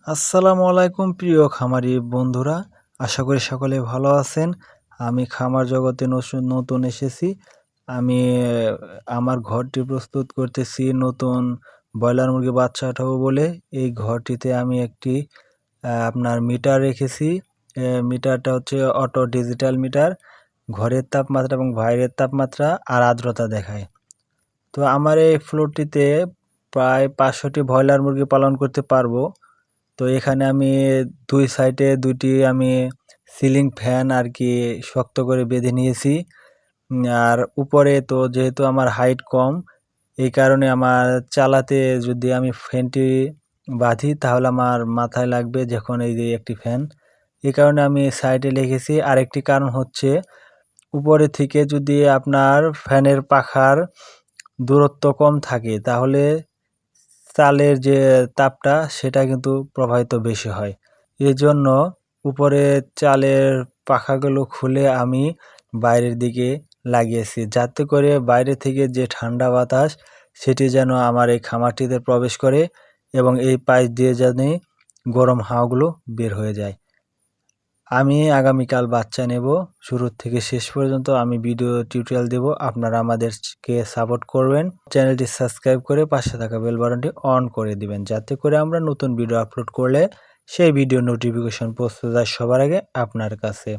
আসসালামু আলাইকুম প্রিয় খামারি বন্ধুরা, আশা করি সকলে ভালো আছেন। আমি খামার জগতে নতুন এসেছি। আমি আমার ঘরটি প্রস্তুত করতেছি নতুন ব্রয়লার মুরগি বাচ্চা ওঠাবো বলে। এই ঘরটিতে আমি একটি আপনার মিটার রেখেছি। মিটারটা হচ্ছে অটো ডিজিটাল মিটার, ঘরের তাপমাত্রা এবং বাইরের তাপমাত্রা আর আর্দ্রতা দেখায়। তো আমার এই ফ্লোরটিতে প্রায় 500টি ব্রয়লার মুরগি পালন করতে পারবো। তো এখানে আমি দুই সাইডে দুইটি আমি সিলিং ফ্যান আর কি শক্ত করে বেঁধে নিয়েছি। আর উপরে তো যেহেতু আমার হাইট কম, এই কারণে আমার চালাতে যদি আমি ফ্যানটি বাঁধি তাহলে আমার মাথায় লাগবে যখন এই যে একটি ফ্যান, এই কারণে আমি সাইডে রেখেছি। আরেকটি কারণ হচ্ছে উপরে থেকে যদি আপনার ফ্যানের পাখার দূরত্ব কম থাকে তাহলে চালের যে তাপটা সেটা কিন্তু প্রবাহিত বেশি হয়। এজন্য উপরে চালের পাখাগুলো খুলে আমি বাইরের দিকে লাগিয়েছি, যাতে করে বাইরে থেকে যে ঠান্ডা বাতাস সেটি যেন আমার এই খামারটিতে প্রবেশ করে এবং এই পাশ দিয়ে যেন গরম হাওয়াগুলো বের হয়ে যায়। আমি আগামীকাল বাচ্চা নেব, শুরু থেকে শেষ পর্যন্ত আমি ভিডিও টিউটোরিয়াল দেব। আপনারা আমাদেরকে সাপোর্ট করবেন, চ্যানেলটি সাবস্ক্রাইব করে পাশে থাকা বেল বাটনটি অন করে দিবেন, যাতে করে আমরা নতুন ভিডিও আপলোড করলে সেই ভিডিও নোটিফিকেশন পৌঁছে যায় সবার আগে আপনার কাছে।